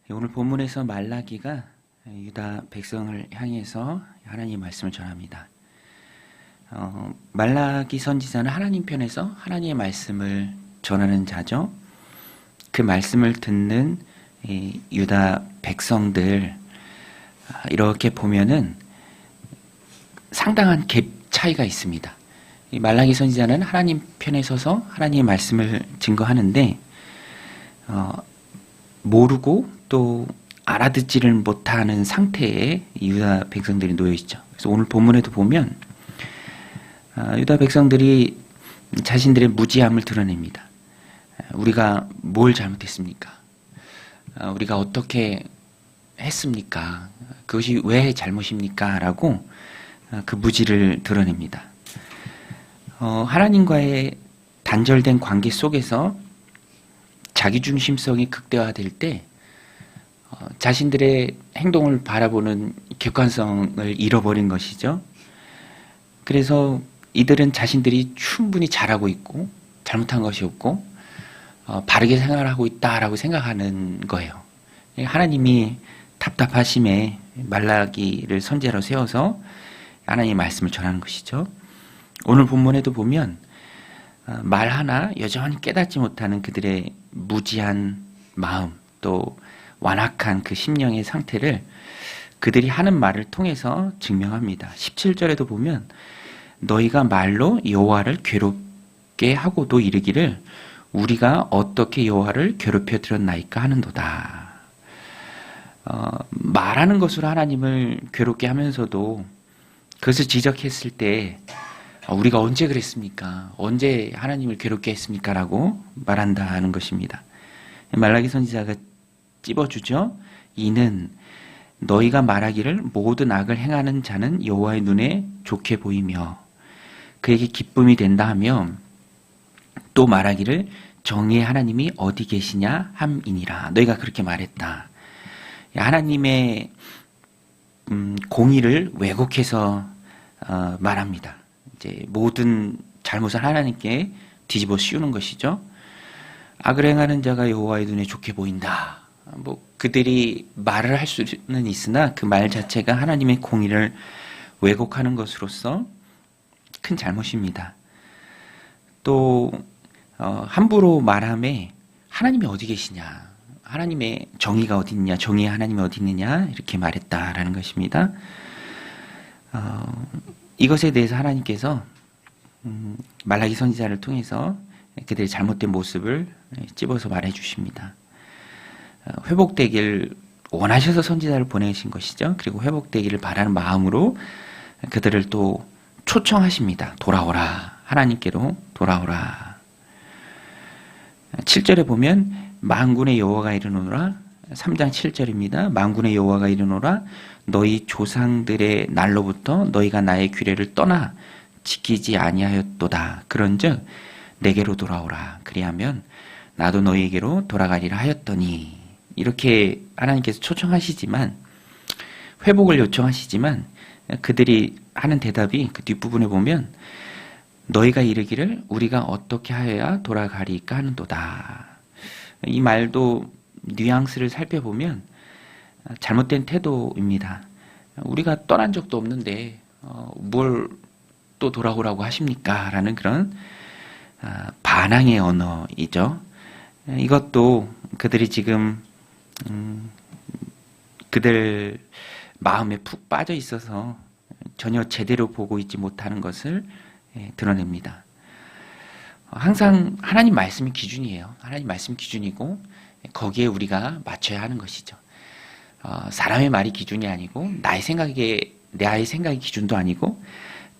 오늘 본문에서 말라기가 유다 백성을 향해서 하나님의 말씀을 전합니다. 말라기 선지자는 하나님 편에서 하나님의 말씀을 전하는 자죠. 그 말씀을 듣는 유다 백성들, 이렇게 보면은 상당한 갭 차이가 있습니다. 이 말라기 선지자는 하나님 편에 서서 하나님의 말씀을 증거하는데 모르고 또 알아듣지를 못하는 상태에 유다 백성들이 놓여 있죠. 그래서 오늘 본문에도 보면 유다 백성들이 자신들의 무지함을 드러냅니다. 우리가 뭘 잘못했습니까? 우리가 어떻게 했습니까? 그것이 왜 잘못입니까? 라고 그 무지를 드러냅니다. 하나님과의 단절된 관계 속에서 자기중심성이 극대화될 때 자신들의 행동을 바라보는 객관성을 잃어버린 것이죠. 그래서 이들은 자신들이 충분히 잘하고 있고 잘못한 것이 없고 바르게 생활하고 있다라고 생각하는 거예요. 하나님이 답답하심에 말라기를 선지자로 세워서 하나님의 말씀을 전하는 것이죠. 오늘 본문에도 보면 말 하나 여전히 깨닫지 못하는 그들의 무지한 마음, 또 완악한 그 심령의 상태를 그들이 하는 말을 통해서 증명합니다. 17절에도 보면 너희가 말로 여호와를 괴롭게 하고도 이르기를 우리가 어떻게 여호와를 괴롭혀 드렸나이까 하는도다. 말하는 것으로 하나님을 괴롭게 하면서도 그것을 지적했을 때 우리가 언제 그랬습니까? 언제 하나님을 괴롭게 했습니까? 라고 말한다는 것입니다. 말라기 선지자가 찝어주죠. 이는 너희가 말하기를 모든 악을 행하는 자는 여호와의 눈에 좋게 보이며 그에게 기쁨이 된다 하며 또 말하기를 정의의 하나님이 어디 계시냐 함이니라. 너희가 그렇게 말했다. 하나님의 공의를 왜곡해서 말합니다. 이제 모든 잘못을 하나님께 뒤집어 씌우는 것이죠. 악을 행하는 자가 여호와의 눈에 좋게 보인다. 그들이 말을 할 수는 있으나 그 말 자체가 하나님의 공의를 왜곡하는 것으로서 큰 잘못입니다. 또 함부로 말함에 하나님이 어디 계시냐, 하나님의 정의가 어디 있냐, 정의의 하나님이 어디 있느냐 이렇게 말했다라는 것입니다. 이것에 대해서 하나님께서 말라기 선지자를 통해서 그들의 잘못된 모습을 찝어서 말해 주십니다. 회복되길 원하셔서 선지자를 보내신 것이죠. 그리고 회복되기를 바라는 마음으로 그들을 또 초청하십니다. 돌아오라. 하나님께로 돌아오라. 7절에 보면 만군의 여호와가 이르노라. 3장 7절입니다. 만군의 여호와가 이르노라. 너희 조상들의 날로부터 너희가 나의 규례를 떠나 지키지 아니하였도다. 그런즉 내게로 돌아오라. 그리하면 나도 너희에게로 돌아가리라 하였더니. 이렇게 하나님께서 초청하시지만, 회복을 요청하시지만 그들이 하는 대답이 그 뒷부분에 보면 너희가 이르기를 우리가 어떻게 하여야 돌아가리까 하는도다. 이 말도 뉘앙스를 살펴보면 잘못된 태도입니다. 우리가 떠난 적도 없는데 뭘 또 돌아오라고 하십니까? 라는 그런 반항의 언어이죠. 이것도 그들이 지금 그들 마음에 푹 빠져 있어서 전혀 제대로 보고 있지 못하는 것을 드러냅니다. 항상 하나님 말씀이 기준이에요. 하나님 말씀이 기준이고 거기에 우리가 맞춰야 하는 것이죠. 사람의 말이 기준이 아니고 나의 생각이 기준도 아니고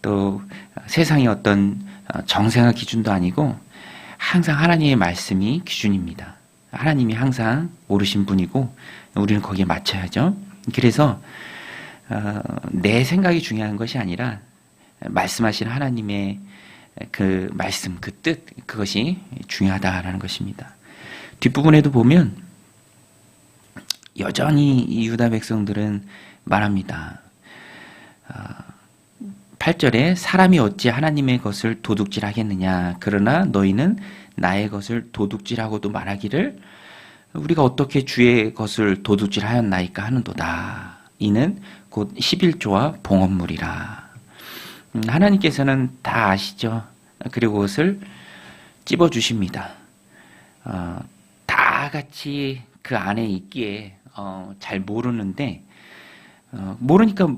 또 세상의 어떤 정생학 기준도 아니고 항상 하나님의 말씀이 기준입니다. 하나님이 항상 옳으신 분이고 우리는 거기에 맞춰야죠. 그래서 내 생각이 중요한 것이 아니라 말씀하신 하나님의 그 말씀, 그 뜻, 그것이 중요하다라는 것입니다. 뒷부분에도 보면 여전히 이 유다 백성들은 말합니다. 8절에 사람이 어찌 하나님의 것을 도둑질하겠느냐. 그러나 너희는 나의 것을 도둑질하고도 말하기를 우리가 어떻게 주의 것을 도둑질하였나이까 하는도다. 이는 곧 11조와 봉헌물이라. 하나님께서는 다 아시죠. 그리고 그것을 찝어주십니다. 다 같이 그 안에 있기에 잘 모르는데 모르니까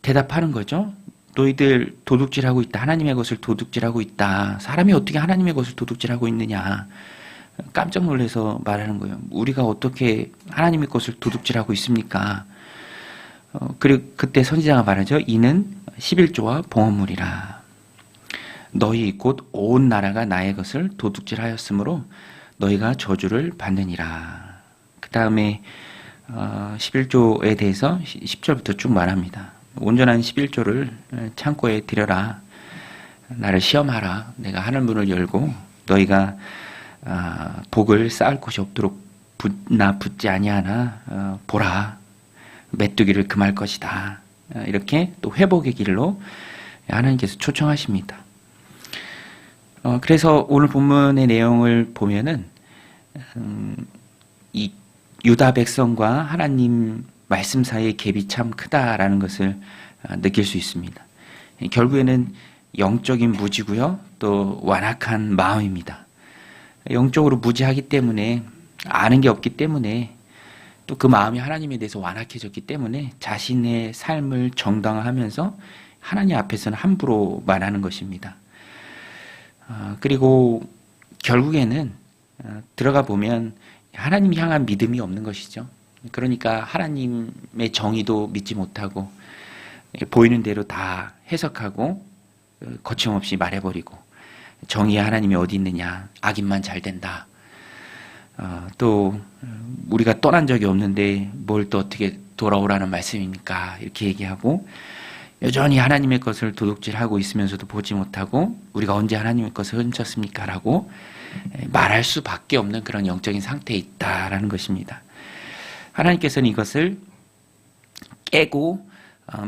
대답하는 거죠. 너희들 도둑질하고 있다. 하나님의 것을 도둑질하고 있다. 사람이 어떻게 하나님의 것을 도둑질하고 있느냐. 깜짝 놀라서 말하는 거예요. 우리가 어떻게 하나님의 것을 도둑질하고 있습니까? 그리고 그때 선지자가 말하죠. 이는 11조와 봉헌물이라. 너희 곧 온 나라가 나의 것을 도둑질하였으므로 너희가 저주를 받느니라. 그 다음에 11조에 대해서 10절부터 쭉 말합니다. 온전한 11조를 창고에 들여라. 나를 시험하라. 내가 하늘문을 열고 너희가 복을 쌓을 곳이 없도록 붙나 붙지 아니하나 보라. 메뚜기를 금할 것이다. 이렇게 또 회복의 길로 하나님께서 초청하십니다. 그래서 오늘 본문의 내용을 보면은 이 유다 백성과 하나님 말씀 사이의 갭이 참 크다라는 것을 느낄 수 있습니다. 결국에는 영적인 무지고요, 또 완악한 마음입니다. 영적으로 무지하기 때문에 아는 게 없기 때문에 또 그 마음이 하나님에 대해서 완악해졌기 때문에 자신의 삶을 정당화하면서 하나님 앞에서는 함부로 말하는 것입니다. 그리고 결국에는 들어가 보면 하나님 향한 믿음이 없는 것이죠. 그러니까 하나님의 정의도 믿지 못하고 보이는 대로 다 해석하고 거침없이 말해버리고 정의의 하나님이 어디 있느냐, 악인만 잘 된다. 또 우리가 떠난 적이 없는데 뭘 또 어떻게 돌아오라는 말씀입니까? 이렇게 얘기하고 여전히 하나님의 것을 도둑질하고 있으면서도 보지 못하고 우리가 언제 하나님의 것을 훔쳤습니까? 라고 말할 수밖에 없는 그런 영적인 상태에 있다라는 것입니다. 하나님께서는 이것을 깨고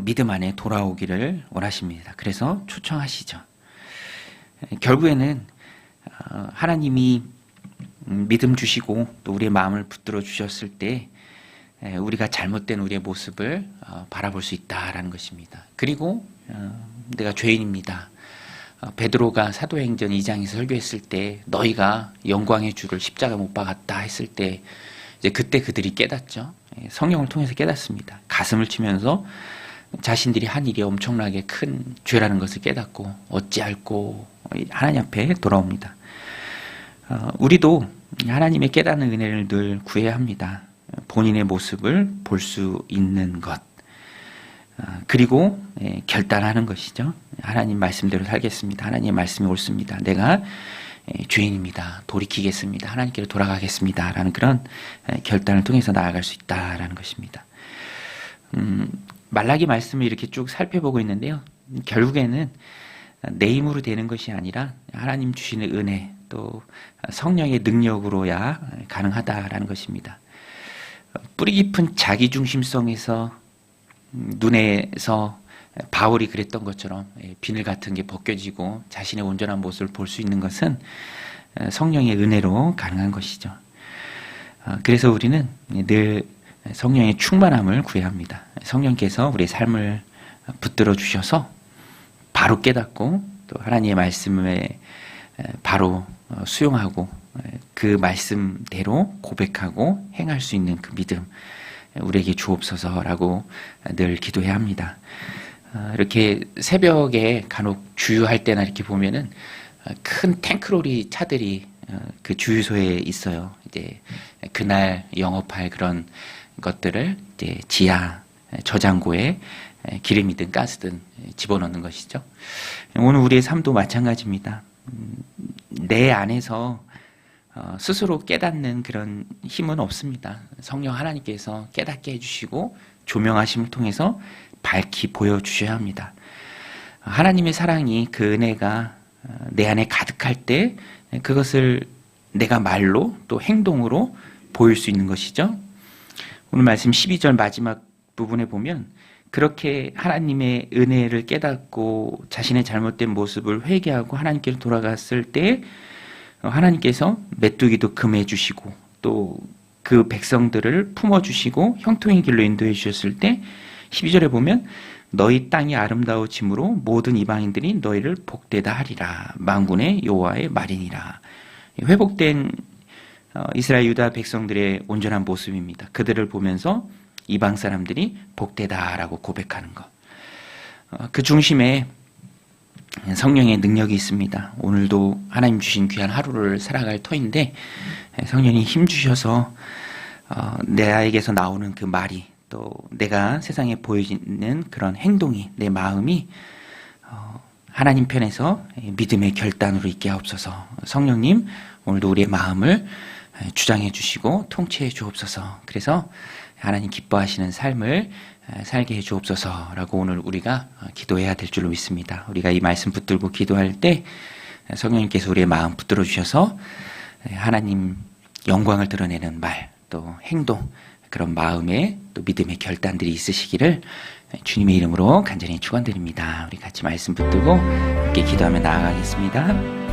믿음 안에 돌아오기를 원하십니다. 그래서 초청하시죠. 결국에는 하나님이 믿음 주시고 또 우리의 마음을 붙들어 주셨을 때 우리가 잘못된 우리의 모습을 바라볼 수 있다라는 것입니다. 그리고 내가 죄인입니다. 베드로가 사도행전 2장에서 설교했을 때 너희가 영광의 주를 십자가 못 박았다 했을 때 이제 그때 그들이 깨닫죠. 성령을 통해서 깨닫습니다. 가슴을 치면서 자신들이 한 일이 엄청나게 큰 죄라는 것을 깨닫고 어찌할꼬 하나님 앞에 돌아옵니다. 우리도 하나님의 깨닫는 은혜를 늘 구해야 합니다. 본인의 모습을 볼 수 있는 것, 그리고 결단하는 것이죠. 하나님 말씀대로 살겠습니다. 하나님의 말씀이 옳습니다. 내가 죄인입니다. 돌이키겠습니다. 하나님께로 돌아가겠습니다. 라는 그런 결단을 통해서 나아갈 수 있다라는 것입니다. 말라기 말씀을 이렇게 쭉 살펴보고 있는데요. 결국에는 내 힘으로 되는 것이 아니라 하나님 주시는 은혜, 또 성령의 능력으로야 가능하다라는 것입니다. 뿌리 깊은 자기중심성에서 눈에서 바울이 그랬던 것처럼 비늘 같은 게 벗겨지고 자신의 온전한 모습을 볼 수 있는 것은 성령의 은혜로 가능한 것이죠. 그래서 우리는 늘 성령의 충만함을 구해야 합니다. 성령께서 우리의 삶을 붙들어 주셔서 바로 깨닫고 또 하나님의 말씀에 바로 수용하고 그 말씀대로 고백하고 행할 수 있는 그 믿음 우리에게 주옵소서라고 늘 기도해야 합니다. 이렇게 새벽에 간혹 주유할 때나 이렇게 보면은 큰 탱크로리 차들이 그 주유소에 있어요. 이제 그날 영업할 그런 것들을 이제 지하 저장고에 기름이든 가스든 집어넣는 것이죠. 오늘 우리의 삶도 마찬가지입니다. 내 안에서 스스로 깨닫는 그런 힘은 없습니다. 성령 하나님께서 깨닫게 해주시고 조명하심을 통해서 밝히 보여주셔야 합니다. 하나님의 사랑이 그 은혜가 내 안에 가득할 때 그것을 내가 말로 또 행동으로 보일 수 있는 것이죠. 오늘 말씀 12절 마지막 부분에 보면 그렇게 하나님의 은혜를 깨닫고 자신의 잘못된 모습을 회개하고 하나님께로 돌아갔을 때 하나님께서 메뚜기도 금해 주시고 또 그 백성들을 품어주시고 형통의 길로 인도해 주셨을 때 12절에 보면 너희 땅이 아름다워짐으로 모든 이방인들이 너희를 복되다 하리라. 만군의 여호와의 말이니라. 회복된 이스라엘 유다 백성들의 온전한 모습입니다. 그들을 보면서 이방 사람들이 복되다라고 고백하는 것. 그 중심에 성령의 능력이 있습니다. 오늘도 하나님 주신 귀한 하루를 살아갈 터인데 성령이 힘주셔서 내에게서 나오는 그 말이 또 내가 세상에 보여지는 그런 행동이 내 마음이 하나님 편에서 믿음의 결단으로 있게 하옵소서. 성령님 오늘도 우리의 마음을 주장해 주시고 통치해 주옵소서. 그래서 하나님 기뻐하시는 삶을 살게 해 주옵소서라고 오늘 우리가 기도해야 될 줄로 믿습니다. 우리가 이 말씀 붙들고 기도할 때 성령님께서 우리의 마음 붙들어 주셔서 하나님 영광을 드러내는 말, 또 행동, 그런 마음의 또 믿음의 결단들이 있으시기를 주님의 이름으로 간절히 축원드립니다. 우리 같이 말씀 붙들고 함께 기도하며 나아가겠습니다.